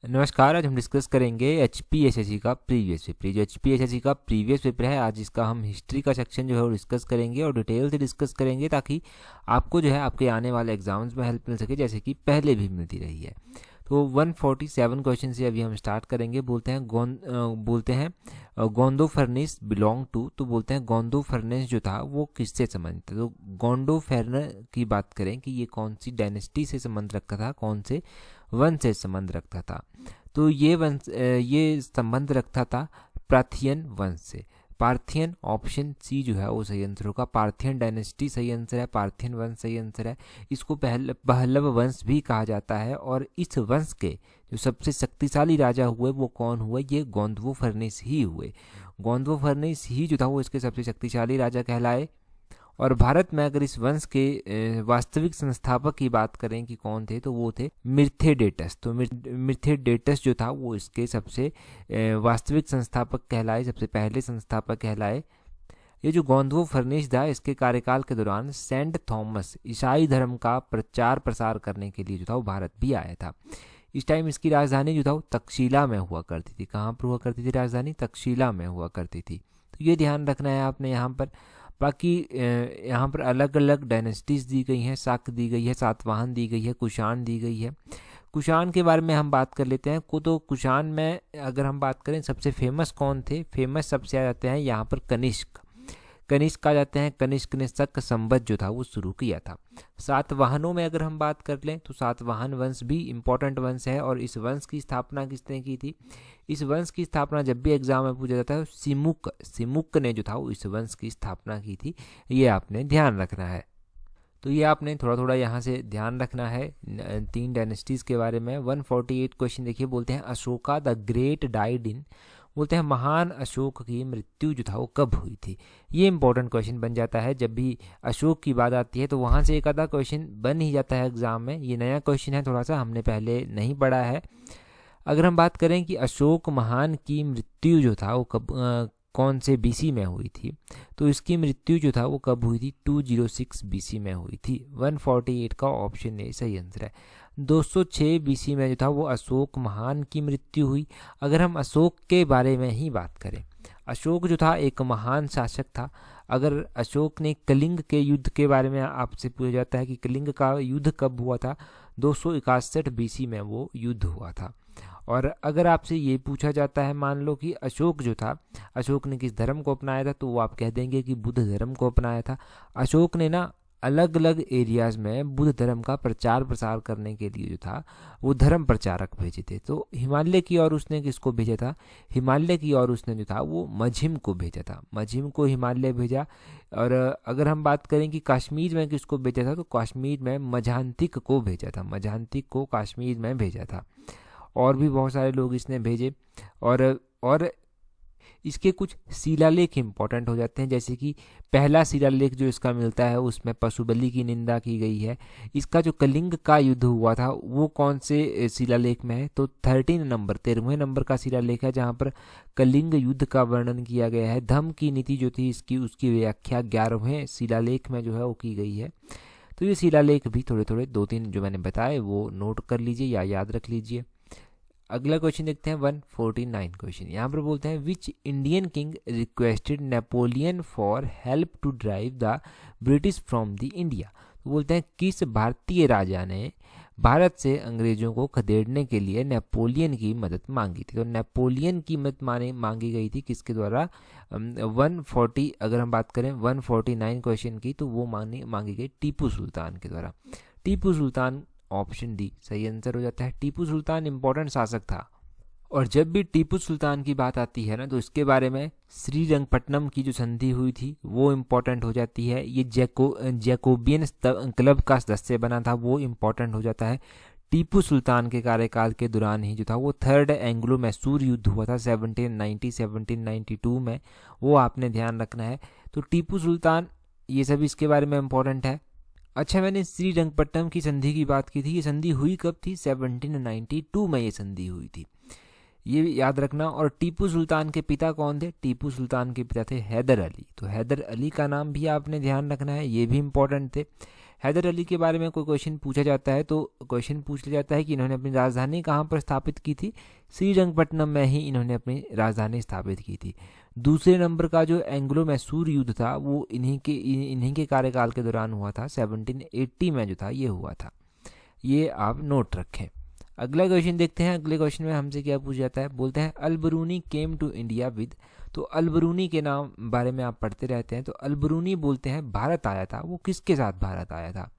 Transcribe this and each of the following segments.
नमस्कार। आज हम डिस्कस करेंगे HPSSC का प्रीवियस पेपर। जो HPSSC का प्रीवियस पेपर है, आज इसका हम हिस्ट्री का सेक्शन जो है वो डिस्कस करेंगे और डिटेल से डिस्कस करेंगे, ताकि आपको जो है आपके आने वाले एग्जाम्स में हेल्प मिल सके, जैसे कि पहले भी मिलती रही है। तो 147 क्वेश्चन से अभी हम स्टार्ट करेंगे। बोलते हैं गोंडो फर्नेस बिलोंग टू, तो बोलते हैं गोंडो फर्नेस जो था वो किससे संबंधित है। तो गोंडो फर्नेस की बात करें कि ये कौन सी डायनेस्टी से संबंध रखता था, कौन से वंश से संबंध रखता था। तो ये संबंध रखता था पार्थियन वंश से। पार्थियन ऑप्शन सी जो है वो सही आंसर होगा। पार्थियन डायनेस्टी सही आंसर है, पार्थियन वंश सही आंसर है। इसको पहलव वंश भी कहा जाता है। और इस वंश के जो सबसे शक्तिशाली राजा हुए वो कौन हुए, ये गोंदवो फर्नेस ही हुए। गोंदवो फर्नेस ही जो था वो इसके सबसे शक्तिशाली राजा कहलाए। और भारत में अगर इस वंश के वास्तविक संस्थापक की बात करें कि कौन थे, तो वो थे मिर्थेडेटस। तो मिर्थेडेटस जो था वो इसके सबसे वास्तविक संस्थापक कहलाए, सबसे पहले संस्थापक कहलाए। ये जो गोंदवो फर्नेस था, इसके कार्यकाल के दौरान सेंट थॉमस ईसाई धर्म का प्रचार प्रसार करने के लिए जो था वो भारत भी आया था। इस टाइम इसकी राजधानी जो था वो तक्षशिला में हुआ करती थी। कहाँ पर हुआ करती थी राजधानी? तक्षशिला में हुआ करती थी। तो ये ध्यान रखना है आपने यहाँ पर। बाकी यहाँ पर अलग अलग डायनेस्टीज दी गई हैं। शाक दी गई है, सातवाहन दी गई है, कुषाण दी गई है। कुषाण के बारे में हम बात कर लेते हैं। तो कुषाण में अगर हम बात करें सबसे फेमस कौन थे, फेमस सबसे आ जाते हैं यहाँ पर कनिष्क। कनिष्क आ जाते हैं। कनिष्क ने शक संवत जो था वो शुरू किया था। सातवाहनों में अगर हम बात कर लें तो सातवाहन वंश भी इम्पोर्टेंट वंश है। और इस वंश की स्थापना किसने की थी? इस वंश की स्थापना जब भी एग्जाम में पूछा जाता है, सिमुक ने जो था वो इस वंश की स्थापना की थी। ये आपने ध्यान रखना है। तो ये आपने थोड़ा थोड़ा यहाँ से ध्यान रखना है 3 डायनेस्टीज के बारे में। 148 क्वेश्चन देखिए। बोलते हैं Ashoka the great died in, बोलते हैं महान अशोक की मृत्यु जो था वो कब हुई थी। ये इंपॉर्टेंट क्वेश्चन बन जाता है। जब भी अशोक की बात आती है तो वहाँ से एक आधा क्वेश्चन बन ही जाता है एग्जाम में। ये नया क्वेश्चन है, थोड़ा सा हमने पहले नहीं पढ़ा है। अगर हम बात करें कि अशोक महान की मृत्यु जो था वो कब कौन से BC में हुई थी, तो इसकी मृत्यु जो था वो कब हुई थी? 206 BC में हुई थी। 148 का ऑप्शन ए सही आंसर है। 206 BC में जो था वो अशोक महान की मृत्यु हुई। अगर हम अशोक के बारे में ही बात करें, अशोक जो था एक महान शासक था। अगर अशोक ने कलिंग के युद्ध के बारे में आपसे पूछा जाता है कि कलिंग का युद्ध कब हुआ था, 261 BC में वो युद्ध हुआ था। और अगर आपसे ये पूछा जाता है, मान लो कि अशोक जो था, अशोक ने किस धर्म को अपनाया था, तो वो आप कह देंगे कि बुद्ध धर्म को अपनाया था। अशोक ने ना अलग अलग एरियाज में बुद्ध धर्म का प्रचार प्रसार करने के लिए जो था वो धर्म प्रचारक भेजे थे। तो हिमालय की ओर उसने किसको भेजा था? हिमालय की ओर उसने जो था वो मझिम को भेजा था। मझिम को हिमालय भेजा। और अगर हम बात करें कि कश्मीर में किसको भेजा था, तो कश्मीर में मझांतिक को भेजा था। मझांतिक को कश्मीर में भेजा था। और भी बहुत सारे लोग इसने भेजे। और इसके कुछ शिलालेख इंपॉर्टेंट हो जाते हैं, जैसे कि पहला शिलालेख जो इसका मिलता है उसमें पशु बलि की निंदा की गई है। इसका जो कलिंग का युद्ध हुआ था वो कौन से शिलालेख में है? तो 13वें नंबर का शिलालेख है, जहाँ पर कलिंग युद्ध का वर्णन किया गया है। धम्म की नीति जो थी इसकी, उसकी व्याख्या 11वें शिलालेख में जो है वो की गई है। तो ये शिलालेख भी थोड़े थोड़े 2-3 जो मैंने बताए वो नोट कर लीजिए या याद रख लीजिए। अगला क्वेश्चन देखते हैं 149 क्वेश्चन। यहाँ पर बोलते हैं which Indian king requested Napoleon for help to drive the British from the India. तो बोलते हैं किस भारतीय राजा ने भारत से अंग्रेजों को खदेड़ने के लिए नेपोलियन की मदद मांगी थी। तो नेपोलियन की मदद मांगी गई थी किसके द्वारा? 140 अगर हम बात करें 149 क्वेश्चन की, तो वो मांगी गई टीपू सुल्तान के द्वारा। टीपू सुल्तान ऑप्शन डी सही आंसर हो जाता है। टीपू सुल्तान इंपॉर्टेंट शासक था। और जब भी टीपू सुल्तान की बात आती है ना, तो इसके बारे में श्रीरंगपट्टनम की जो संधि हुई थी वो इम्पोर्टेंट हो जाती है। ये जैकोबियन क्लब का सदस्य बना था, वो इम्पोर्टेंट हो जाता है। टीपू सुल्तान के कार्यकाल के दौरान ही जो था वो 3rd एंग्लो मैसूर युद्ध हुआ था 1792 में, वो आपने ध्यान रखना है। तो टीपू सुल्तान, ये सब इसके बारे में इम्पोर्टेंट है। अच्छा, मैंने श्रीरंगपट्टनम की संधि की बात की थी। ये संधि हुई कब थी? 1792 में ये संधि हुई थी, ये याद रखना। और टीपू सुल्तान के पिता कौन थे? टीपू सुल्तान के पिता थे हैदर अली। तो हैदर अली का नाम भी आपने ध्यान रखना है, ये भी इम्पोर्टेंट थे। हैदर अली के बारे में कोई क्वेश्चन पूछा जाता है तो क्वेश्चन पूछ लिया जाता है कि इन्होंने अपनी राजधानी कहाँ पर स्थापित की थी। श्रीरंगपट्टनम में ही इन्होंने अपनी राजधानी स्थापित की थी। दूसरे नंबर का जो एंग्लो मैसूर युद्ध था वो इन्हीं के कार्यकाल के दौरान हुआ था, 1780 में जो था ये हुआ था। ये आप नोट रखें। अगला क्वेश्चन देखते हैं। अगले क्वेश्चन में हमसे क्या पूछा जाता है, बोलते हैं Al-Biruni came to India with. तो अल-बरूनी के नाम बारे में आप पढ़ते रहते हैं। तो अल-बरूनी बोलते हैं भारत आया था। वो किसके साथ भारत आया था?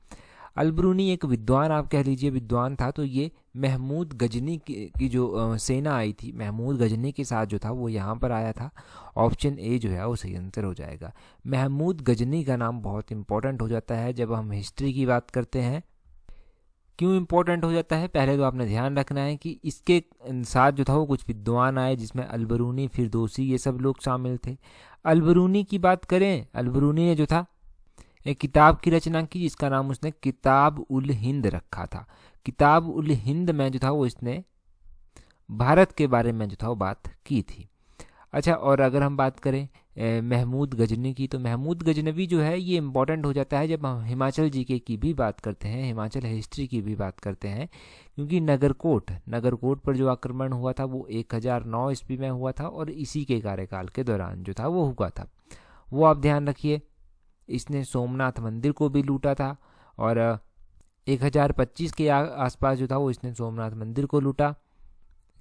अल-बरूनी एक विद्वान, आप कह लीजिए विद्वान था। तो ये महमूद गजनी की जो सेना आई थी, महमूद गजनी के साथ जो था वो यहाँ पर आया था। ऑप्शन ए जो है वो सही आंसर हो जाएगा। महमूद गजनी का नाम बहुत इंपॉर्टेंट हो जाता है जब हम हिस्ट्री की बात करते हैं। क्यों इंपॉर्टेंट हो जाता है? पहले तो आपने ध्यान रखना है कि इसके साथ जो था वो कुछ विद्वान आए, जिसमें अल-बरूनी, फिरदौसी, ये सब लोग शामिल थे। अल-बरूनी की बात करें, अल-बरूनी ने जो था एक किताब की रचना की जिसका नाम उसने किताब उल हिंद रखा था। किताब उल हिंद में जो था वो इसने भारत के बारे में जो था वो बात की थी। अच्छा, और अगर हम बात करें महमूद गजनी की, तो महमूद गजनवी जो है ये इम्पॉर्टेंट हो जाता है जब हम हिमाचल जीके की भी बात करते हैं, हिमाचल हिस्ट्री की भी बात करते हैं। क्योंकि नगरकोट पर जो आक्रमण हुआ था वो 1009 ईस्वी में हुआ था और इसी के कार्यकाल के दौरान जो था वो हुआ था। वो आप ध्यान रखिए। इसने सोमनाथ मंदिर को भी लूटा था और 1025 के आसपास जो था वो इसने सोमनाथ मंदिर को लूटा।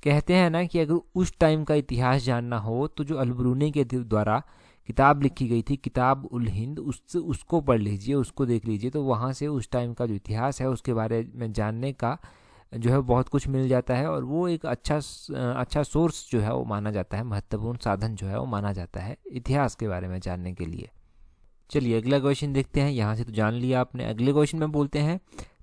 कहते हैं ना कि अगर उस टाइम का इतिहास जानना हो तो जो अल-बरूनी के द्वारा किताब लिखी गई थी, किताब उल हिंद, उसको पढ़ लीजिए, उसको देख लीजिए। तो वहाँ से उस टाइम का जो इतिहास है उसके बारे में जानने का जो है बहुत कुछ मिल जाता है और वो एक अच्छा सोर्स जो है वो माना जाता है, महत्वपूर्ण साधन जो है वो माना जाता है इतिहास के बारे में जानने के लिए। चलिए अगला क्वेश्चन देखते हैं। यहाँ से तो जान लिया आपने। अगले क्वेश्चन में बोलते हैं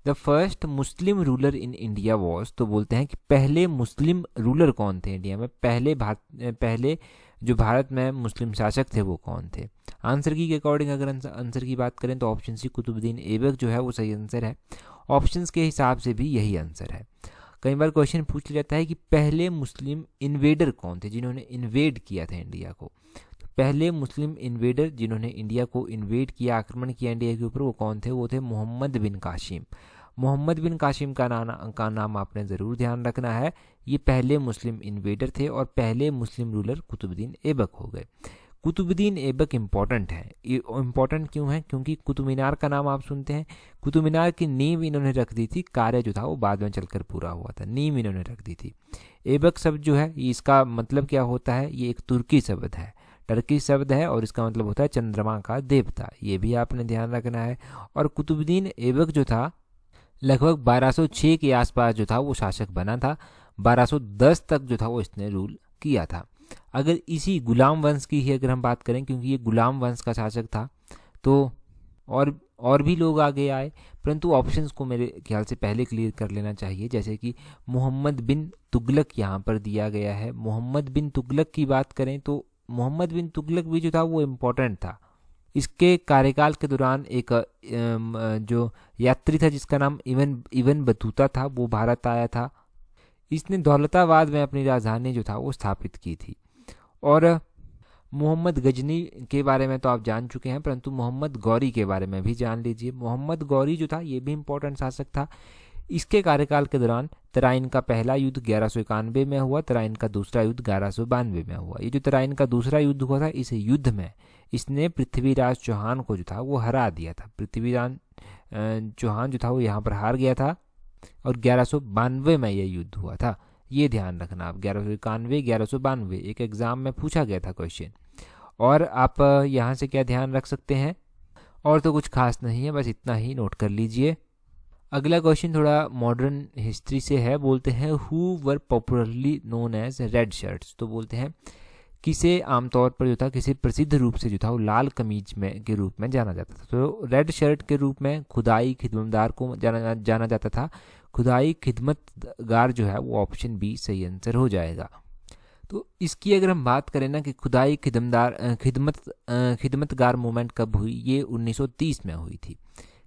the first Muslim ruler in India was. तो बोलते हैं कि पहले मुस्लिम रूलर कौन थे इंडिया में, पहले जो भारत में मुस्लिम शासक थे वो कौन थे? आंसर की के अकॉर्डिंग अगर आंसर की बात करें तो ऑप्शन सी कुतुबुद्दीन ऐबक जो है वो सही आंसर है। ऑप्शंस के हिसाब से भी यही आंसर है। कई बार क्वेश्चन पूछ लिया जाता है कि पहले मुस्लिम इन्वेडर कौन थे, जिन्होंने इन्वेड किया था इंडिया को। तो पहले मुस्लिम इन्वेडर जिन्होंने इंडिया को इन्वेड किया, आक्रमण किया इंडिया के ऊपर, वो कौन थे? वो थे मोहम्मद बिन कासिम। मोहम्मद बिन कासिम का नाम आपने ज़रूर ध्यान रखना है। ये पहले मुस्लिम इन्वेडर थे और पहले मुस्लिम रूलर कुतुबुद्दीन ऐबक हो गए। कुतुबुद्दीन ऐबक इम्पॉर्टेंट है। ये इम्पॉर्टेंट क्यों है? क्योंकि कुतुब मीनार का नाम आप सुनते हैं। कुतुब मीनार की नींव इन्होंने रख दी थी, कार्य जो था वो बाद में चलकर पूरा हुआ था। नींव इन्होंने रख दी थी। ऐबक शब्द जो है इसका मतलब क्या होता है? ये एक तुर्की शब्द है, टर्की शब्द है और इसका मतलब होता है चंद्रमा का देवता। ये भी आपने ध्यान रखना है। और कुतुबुद्दीन ऐबक जो था लगभग 1206 के आसपास जो था वो शासक बना था। 1210 तक जो था वो इसने रूल किया था। अगर इसी गुलाम वंश की ही अगर हम बात करें, क्योंकि ये गुलाम वंश का शासक था, तो और भी लोग आगे आए, परंतु ऑप्शंस को मेरे ख्याल से पहले क्लियर कर लेना चाहिए। जैसे कि मोहम्मद बिन तुगलक यहाँ पर दिया गया है। मोहम्मद बिन तुगलक की बात करें तो मोहम्मद बिन तुगलक भी जो था वो इम्पोर्टेंट था। इसके कार्यकाल के दौरान एक जो यात्री था जिसका नाम इबन बतूता था, वो भारत आया था। इसने दौलताबाद में अपनी राजधानी जो था वो स्थापित की थी। और मोहम्मद गजनी के बारे में तो आप जान चुके हैं, परंतु मोहम्मद गौरी के बारे में भी जान लीजिए। मोहम्मद गौरी जो था ये भी इम्पोर्टेंट शासक था। इसके कार्यकाल के दौरान तराइन का पहला युद्ध 1191 में हुआ, तराइन का दूसरा युद्ध 1192 में हुआ। ये जो तराइन का दूसरा युद्ध हुआ था, इस युद्ध में इसने पृथ्वीराज चौहान को जो था वो हरा दिया था। पृथ्वीराज चौहान जो था वो यहाँ पर हार गया था और 1192 में यह युद्ध हुआ था। ये ध्यान रखना आप, 1191 1192 एक एग्जाम में पूछा गया था क्वेश्चन। और आप यहाँ से क्या ध्यान रख सकते हैं? और तो कुछ खास नहीं है, बस इतना ही नोट कर लीजिए। अगला क्वेश्चन थोड़ा मॉडर्न हिस्ट्री से है। बोलते हैं who were popularly known as red shirts. तो बोलते हैं किसे आमतौर पर जो था किसी प्रसिद्ध रूप से जो था वो लाल कमीज में के रूप में जाना जाता था। तो रेड शर्ट के रूप में खुदाई खिदमतगार को जाना जाता था। खुदाई खिदमतगार जो है वो ऑप्शन बी सही आंसर हो जाएगा। तो इसकी अगर हम बात करें ना कि खुदाई खिदमतगार मूवमेंट कब हुई, ये 1930 में हुई थी।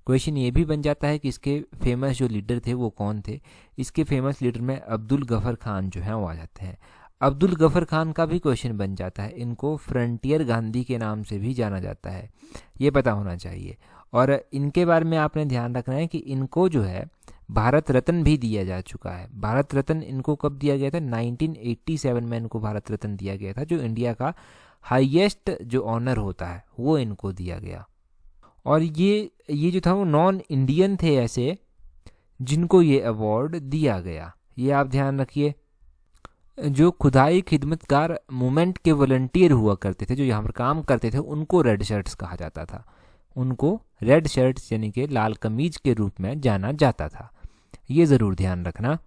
क्वेश्चन ये भी बन जाता है कि इसके फेमस जो लीडर थे वो कौन थे। इसके फेमस लीडर में अब्दुल गफर खान जो है वो आ जाते हैं। अब्दुल गफर खान का भी क्वेश्चन बन जाता है। इनको फ्रंटियर गांधी के नाम से भी जाना जाता है, ये पता होना चाहिए। और इनके बारे में आपने ध्यान रखना है कि इनको जो है भारत रत्न भी दिया जा चुका है। भारत रत्न इनको कब दिया गया था? 1987 में इनको भारत रत्न दिया गया था, जो इंडिया का हाईएस्ट जो ऑनर होता है वो इनको दिया गया। और ये जो था वो नॉन इंडियन थे ऐसे जिनको ये अवार्ड दिया गया, ये आप ध्यान रखिए। जो खुदाई खिदमतगार मूवमेंट के वॉलंटियर हुआ करते थे, जो यहाँ पर काम करते थे, उनको रेड शर्ट्स कहा जाता था। उनको रेड शर्ट्स यानी कि लाल कमीज के रूप में जाना जाता था, ये ज़रूर ध्यान रखना।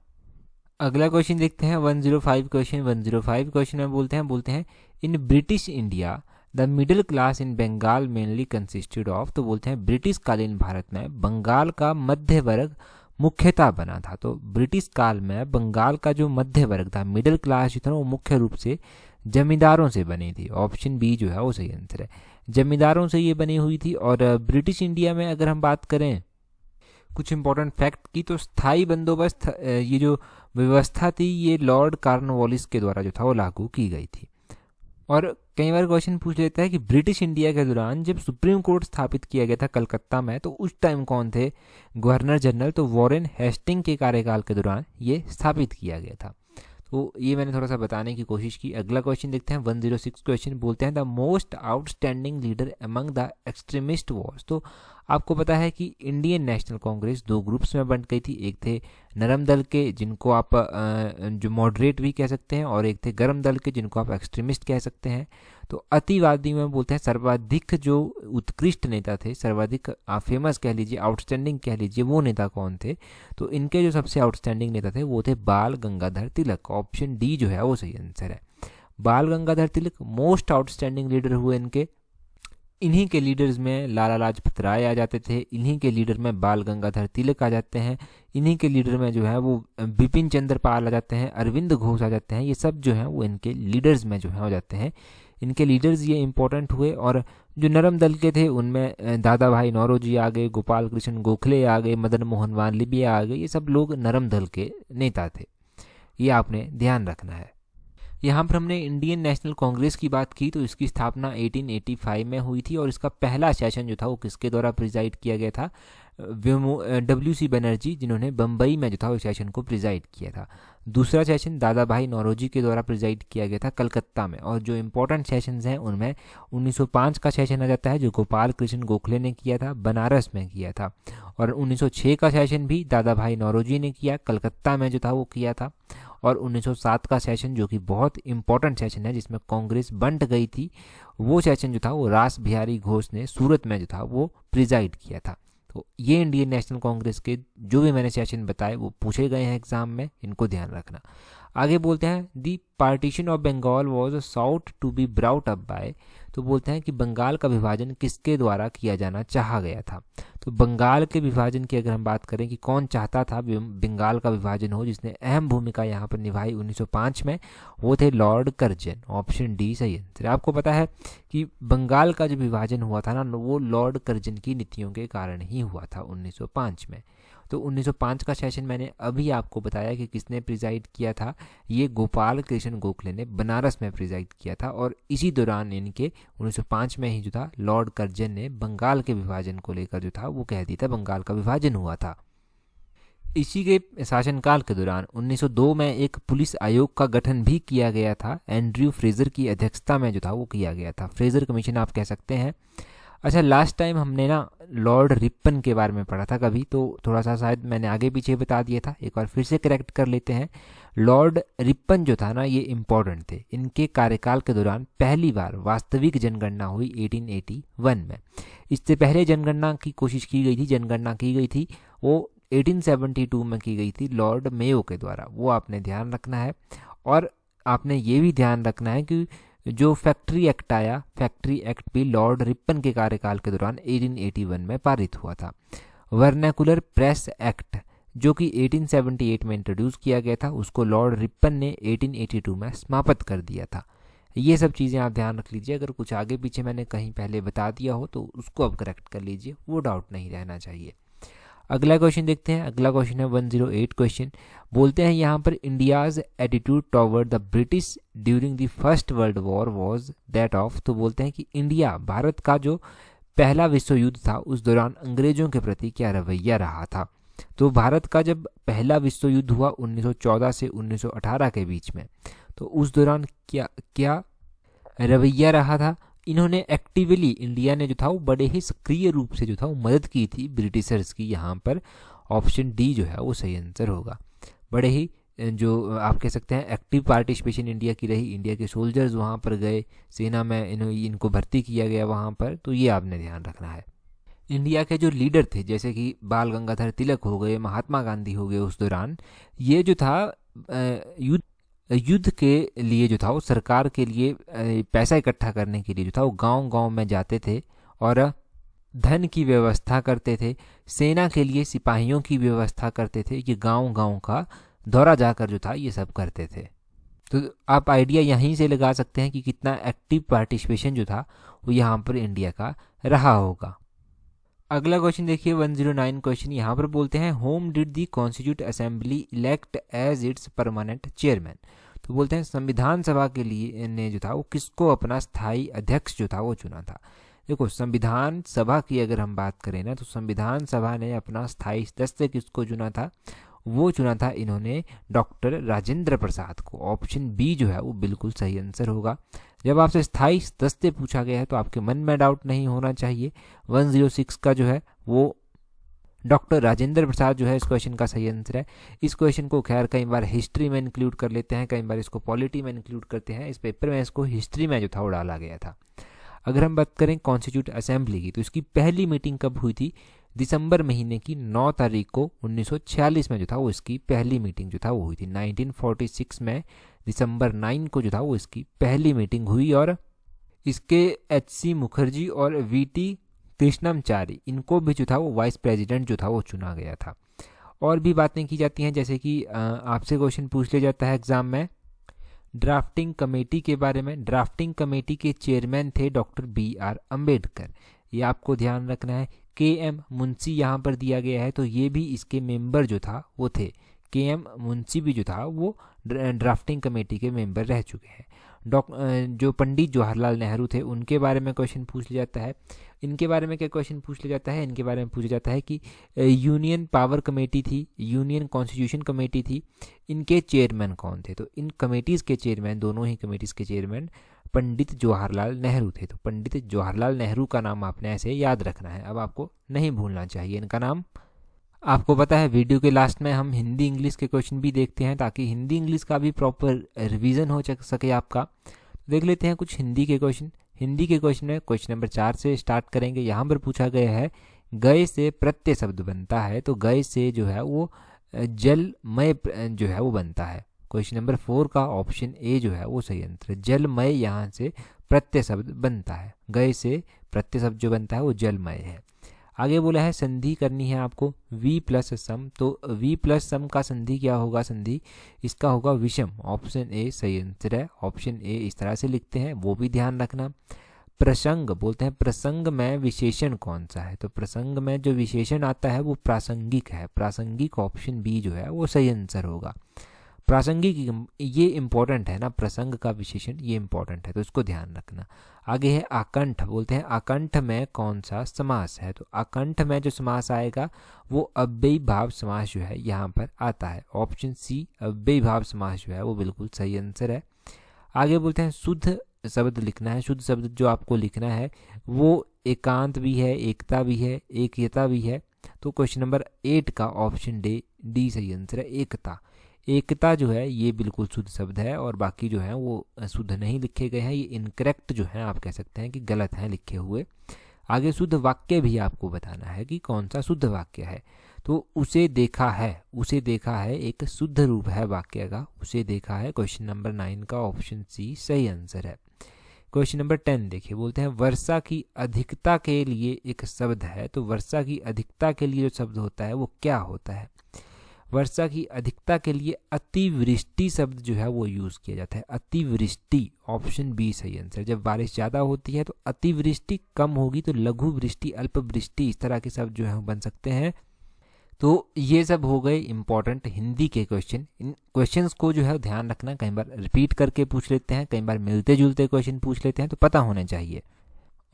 अगला क्वेश्चन देखते हैं 105 क्वेश्चन। 105 क्वेश्चन में बोलते हैं in British India the middle class in Bengal mainly consisted of. तो बोलते हैं ब्रिटिश कालीन भारत में बंगाल का मध्य वर्ग मुख्यतः बना था। तो ब्रिटिश काल में बंगाल का जो मध्य वर्ग था, मिडिल क्लास जो था वो मुख्य रूप से जमींदारों से बनी थी। ऑप्शन बी जो है वो सही आंसर है, जमींदारों से ये बनी हुई थी। और ब्रिटिश इंडिया में अगर हम बात करें कुछ इंपॉर्टेंट फैक्ट की, तो स्थायी बंदोबस्त ये जो व्यवस्था थी ये लॉर्ड कॉर्नवालिस के द्वारा जो था वो लागू की गई थी। और कई बार क्वेश्चन पूछ लेता है कि ब्रिटिश इंडिया के दौरान जब सुप्रीम कोर्ट स्थापित किया गया था कलकत्ता में, तो उस टाइम कौन थे गवर्नर जनरल? तो वॉरेन हेस्टिंग के कार्यकाल के दौरान ये स्थापित किया गया था। तो ये मैंने थोड़ा सा बताने की कोशिश की। अगला क्वेश्चन देखते हैं 106 क्वेश्चन। बोलते हैं the most outstanding leader among the extremist was. तो आपको पता है कि इंडियन नेशनल कांग्रेस दो ग्रुप्स में बंट गई थी। एक थे नरम दल के जिनको आप जो मॉडरेट भी कह सकते हैं, और एक थे गर्म दल के जिनको आप एक्सट्रीमिस्ट कह सकते हैं। तो अतिवादी में बोलते हैं सर्वाधिक जो उत्कृष्ट नेता थे, सर्वाधिक आप फेमस कह लीजिए, आउटस्टैंडिंग कह लीजिए, वो नेता कौन थे? तो इनके जो सबसे आउटस्टैंडिंग नेता थे वो थे बाल गंगाधर तिलक। ऑप्शन डी जो है वो सही आंसर है, बाल Gangadhar Tilak most outstanding leader हुए इनके। इन्हीं के लीडर्स में लाला लाजपत राय आ जाते थे, इन्हीं के लीडर में बाल गंगाधर तिलक आ जाते हैं, इन्हीं के लीडर में जो है वो बिपिन चंद्र पाल आ जाते हैं, अरविंद घोष आ जाते हैं। ये सब जो है वो इनके लीडर्स में जो है हो जाते हैं, इनके लीडर्स ये इंपॉर्टेंट हुए। और जो नरम दल के थे उनमें दादा भाई नौरोजी आ गए, गोपाल कृष्ण गोखले आ गए, मदन मोहन मालवीय आ गए, ये सब लोग नरम दल के नेता थे, ये आपने ध्यान रखना है। यहाँ पर हमने इंडियन नेशनल कांग्रेस की बात की, तो इसकी स्थापना 1885 में हुई थी। और इसका पहला सेशन जो था वो किसके द्वारा प्रिजाइड किया गया था? WC बनर्जी, जिन्होंने बम्बई में जो था वो सेशन को प्रिजाइड किया था। दूसरा सेशन दादा भाई नौरोजी के द्वारा प्रिजाइड किया गया था कलकत्ता में। और जो इंपॉर्टेंट सेशंस हैं उनमें 1905 का सेशन आ जाता है जो गोपाल कृष्ण गोखले ने किया था, बनारस में किया था। और 1906 का सेशन भी दादा भाई नौरोजी ने किया, कलकत्ता में जो था वो किया था। और 1907 का सेशन जो कि बहुत इंपॉर्टेंट सेशन है जिसमें कांग्रेस बंट गई थी, वो सेशन जो था वो रास बिहारी घोष ने सूरत में जो था वो प्रिजाइड किया था। तो ये इंडियन नेशनल कांग्रेस के जो भी मैंने सेशन बताए वो पूछे गए हैं एग्जाम में, इनको ध्यान रखना। आगे बोलते हैं the partition of Bengal was sought to be brought up by. तो बोलते हैं कि बंगाल का विभाजन किसके द्वारा किया जाना चाहा गया था? तो बंगाल के विभाजन की अगर हम बात करें कि कौन चाहता था बंगाल का विभाजन हो, जिसने अहम भूमिका यहाँ पर निभाई 1905 में, वो थे लॉर्ड कर्जन। ऑप्शन डी सही आंसर। आपको पता है कि बंगाल का जो विभाजन हुआ था ना, वो लॉर्ड कर्जन की नीतियों के कारण ही हुआ था 1905 में। तो 1905 का सेशन मैंने अभी आपको बताया कि किसने प्रिजाइड किया था, ये गोपाल कृष्ण गोखले ने बनारस में प्रिजाइड किया था। और इसी दौरान इनके 1905 में ही जो था लॉर्ड कर्जन ने बंगाल के विभाजन को लेकर जो था वो कह दिया था बंगाल का विभाजन हुआ था। इसी के शासनकाल के दौरान 1902 में एक पुलिस आयोग का गठन भी किया गया था, एंड्रयू फ्रेजर की अध्यक्षता में जो था वो किया गया था, फ्रेजर कमीशन आप कह सकते हैं। अच्छा, लास्ट टाइम हमने ना लॉर्ड रिपन के बारे में पढ़ा था कभी, तो थोड़ा सा शायद मैंने आगे पीछे बता दिया था, एक बार फिर से करेक्ट कर लेते हैं। लॉर्ड रिपन जो था ना ये इम्पोर्टेंट थे। इनके कार्यकाल के दौरान पहली बार वास्तविक जनगणना हुई 1881 में। इससे पहले जनगणना की कोशिश की गई थी, जनगणना की गई थी वो 1872 में की गई थी लॉर्ड मेयो के द्वारा, वो आपने ध्यान रखना है। और आपने ये भी ध्यान रखना है कि जो फैक्ट्री एक्ट आया, फैक्ट्री एक्ट भी लॉर्ड रिपन के कार्यकाल के दौरान 1881 में पारित हुआ था। वर्नाकुलर प्रेस एक्ट जो कि 1878 में इंट्रोड्यूस किया गया था, उसको लॉर्ड रिपन ने 1882 में समाप्त कर दिया था। ये सब चीज़ें आप ध्यान रख लीजिए, अगर कुछ आगे पीछे मैंने कहीं पहले बता दिया हो तो उसको अब करेक्ट कर लीजिए, वो डाउट नहीं रहना चाहिए। अगला क्वेश्चन देखते हैं। अगला क्वेश्चन है 108 क्वेश्चन। बोलते हैं यहाँ पर India's attitude toward the British during the first world war was that of. तो बोलते हैं कि इंडिया, भारत का जो पहला विश्व युद्ध था उस दौरान अंग्रेजों के प्रति क्या रवैया रहा था। तो भारत का जब पहला विश्व युद्ध हुआ 1914 से 1918 के बीच में, तो उस दौरान क्या क्या रवैया रहा था। इन्होंने एक्टिवली, इंडिया ने जो था वो बड़े ही सक्रिय रूप से जो था वो मदद की थी ब्रिटिशर्स की। यहाँ पर ऑप्शन डी जो है वो सही आंसर होगा। बड़े ही जो आप कह सकते हैं एक्टिव पार्टिसिपेशन इंडिया की रही, इंडिया के सोल्जर्स वहाँ पर गए, सेना में इनको भर्ती किया गया वहाँ पर, तो ये आपने ध्यान रखना है। इंडिया के जो लीडर थे जैसे कि बाल गंगाधर तिलक हो गए, महात्मा गांधी हो गए, उस दौरान ये जो था युद्ध के लिए जो था वो सरकार के लिए पैसा इकट्ठा करने के लिए जो था वो गांव-गांव में जाते थे और धन की व्यवस्था करते थे, सेना के लिए सिपाहियों की व्यवस्था करते थे। ये गांव-गांव का दौरा जाकर जो था ये सब करते थे। तो आप आइडिया यहीं से लगा सकते हैं कि कितना एक्टिव पार्टिसिपेशन जो था वो यहाँ पर इंडिया का रहा होगा। अगला क्वेश्चन देखिए 109 क्वेश्चन। यहाँ पर बोलते हैं whom did the constituent assembly elect as its permanent chairman. तो बोलते हैं संविधान सभा के लिए ने जो था वो किसको अपना स्थायी अध्यक्ष जो था वो चुना था। देखो संविधान सभा की अगर हम बात करें ना, तो संविधान सभा ने अपना स्थायी सदस्य किसको चुना था, वो चुना था इन्होंने डॉक्टर राजेंद्र प्रसाद को। ऑप्शन बी जो है वो बिल्कुल सही आंसर होगा। जब आपसे स्थायी सदस्य पूछा गया है तो आपके मन में डाउट नहीं होना चाहिए। 106 का जो है वो डॉक्टर राजेंद्र प्रसाद जो है इस क्वेश्चन का सही आंसर है। इस क्वेश्चन को खैर कई बार हिस्ट्री में इंक्लूड कर लेते हैं, कई बार इसको पॉलिटी में इंक्लूड करते हैं। इस पेपर में इसको हिस्ट्री में जो था वो डाला गया था। अगर हम बात करें कॉन्स्टिट्यूट असेंबली की, तो इसकी पहली मीटिंग कब हुई थी, दिसंबर महीने की 9 तारीख को 1946 में जो था वो इसकी पहली मीटिंग जो था वो हुई थी। 1946 में दिसंबर 9 को जो था वो इसकी पहली मीटिंग हुई और इसके एच.सी. मुखर्जी और वी.टी. कृष्णमचारी इनको भी जो था वो वाइस प्रेसिडेंट जो था वो चुना गया था। और भी बातें की जाती हैं, जैसे कि आपसे क्वेश्चन पूछ लिया जाता है एग्जाम में ड्राफ्टिंग कमेटी के बारे में। ड्राफ्टिंग कमेटी के चेयरमैन थे डॉक्टर बी.आर. अम्बेडकर, ये आपको ध्यान रखना है। के.एम. मुंशी यहाँ पर दिया गया है, तो ये भी इसके मेंबर जो था वो थे। के.एम. मुंशी भी जो था वो ड्राफ्टिंग कमेटी के मेंबर रह चुके हैं। जो पंडित जवाहरलाल नेहरू थे उनके बारे में क्वेश्चन पूछ लिया जाता है। इनके बारे में क्या क्वेश्चन पूछ लिया जाता है, इनके बारे में पूछा जाता है कि यूनियन पावर कमेटी थी, यूनियन कॉन्स्टिट्यूशन कमेटी थी, इनके चेयरमैन कौन थे। तो इन कमेटीज़ के चेयरमैन, दोनों ही कमेटीज़ के चेयरमैन पंडित जवाहरलाल नेहरू थे। तो पंडित जवाहरलाल नेहरू का नाम आपने ऐसे याद रखना है, अब आपको नहीं भूलना चाहिए इनका नाम। आपको पता है वीडियो के लास्ट में हम हिंदी इंग्लिश के क्वेश्चन भी देखते हैं ताकि हिंदी इंग्लिश का भी प्रॉपर रिवीजन हो सके आपका। देख लेते हैं कुछ हिंदी के क्वेश्चन। हिंदी के क्वेश्चन में क्वेश्चन नंबर 4 से स्टार्ट करेंगे। यहाँ पर पूछा गया है गए से प्रत्यय शब्द बनता है, तो गए से जो है वो जलमय जो है वो बनता है। क्वेश्चन नंबर 4 का ऑप्शन ए जो है वो सही आंसर है। जलमय यहाँ से प्रत्यय शब्द बनता है, गए से प्रत्यय शब्द जो बनता है वो जलमय है। आगे बोला है संधि करनी है आपको वी प्लस सम, तो वी प्लस सम का संधि क्या होगा, संधि इसका होगा विषम। ऑप्शन ए सही आंसर है। ऑप्शन ए इस तरह से लिखते हैं, वो भी ध्यान रखना। प्रसंग बोलते हैं, प्रसंग में विशेषण कौन सा है, तो प्रसंग में जो विशेषण आता है वो प्रासंगिक है। प्रासंगिक ऑप्शन बी जो है वो सही आंसर होगा। प्रासंगिक ये इंपॉर्टेंट है ना, प्रसंग का विशेषण ये इंपॉर्टेंट है, तो इसको ध्यान रखना। आगे है आकंठ, बोलते हैं आकंठ में कौन सा समास है, तो आकंठ में जो समास आएगा वो अव्ययी भाव समास जो है यहाँ पर आता है। ऑप्शन सी अव्ययी भाव समास जो है वो बिल्कुल सही आंसर है। आगे बोलते हैं शुद्ध शब्द लिखना है। शुद्ध शब्द जो आपको लिखना है वो एकांत भी है, एकता भी है, एकयता भी है। तो क्वेश्चन नंबर 8 का ऑप्शन डी सही आंसर है, एकता। एकता जो है ये बिल्कुल शुद्ध शब्द है और बाकी जो है वो शुद्ध नहीं लिखे गए हैं, ये इनकरेक्ट जो है आप कह सकते हैं कि गलत हैं लिखे हुए। आगे शुद्ध वाक्य भी आपको बताना है कि कौन सा शुद्ध वाक्य है, तो उसे देखा है, उसे देखा है एक शुद्ध रूप है वाक्य का, उसे देखा है। क्वेश्चन नंबर 9 का ऑप्शन सी सही आंसर है। क्वेश्चन नंबर 10 देखिए, बोलते हैं वर्षा की अधिकता के लिए एक शब्द है, तो वर्षा की अधिकता के लिए जो शब्द होता है वो क्या होता है। वर्षा की अधिकता के लिए अतिवृष्टि शब्द जो है वो यूज़ किया जाता है। अतिवृष्टि ऑप्शन बी सही आंसर। जब बारिश ज़्यादा होती है तो अतिवृष्टि, कम होगी तो लघु वृष्टि, अल्पवृष्टि, इस तरह के शब्द जो है बन सकते हैं। तो ये सब हो गए इंपॉर्टेंट हिंदी के क्वेश्चन। इन क्वेश्चंस को जो है ध्यान रखना, कई बार रिपीट करके पूछ लेते हैं, कई बार मिलते जुलते क्वेश्चन पूछ लेते हैं, तो पता होने चाहिए।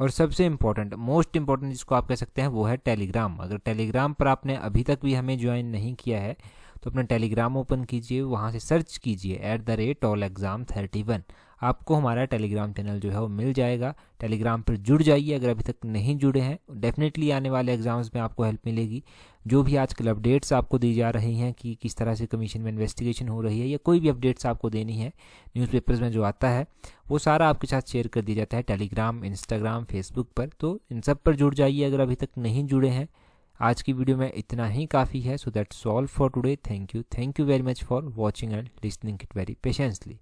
और सबसे इम्पोर्टेंट, मोस्ट इम्पोर्टेंट जिसको आप कह सकते हैं वो है टेलीग्राम। अगर टेलीग्राम पर आपने अभी तक भी हमें ज्वाइन नहीं किया है तो अपना टेलीग्राम ओपन कीजिए, वहाँ से सर्च कीजिए @allexam31। आपको हमारा टेलीग्राम चैनल जो है वो मिल जाएगा। टेलीग्राम पर जुड़ जाइए अगर अभी तक नहीं जुड़े हैं। डेफिनेटली आने वाले एग्जाम्स में आपको हेल्प मिलेगी। जो भी आजकल अपडेट्स आपको दी जा रही हैं कि किस तरह से कमीशन में इन्वेस्टिगेशन हो रही है या कोई भी अपडेट्स आपको देनी है न्यूज़पेपर्स में जो आता है, वो सारा आपके साथ शेयर कर दिया जाता है टेलीग्राम, इंस्टाग्राम, फेसबुक पर। तो इन सब पर जुड़ जाइए अगर अभी तक नहीं जुड़े हैं। आज की वीडियो में इतना ही काफ़ी है। So that's all for today. Thank you very much for watching and listening it very patiently.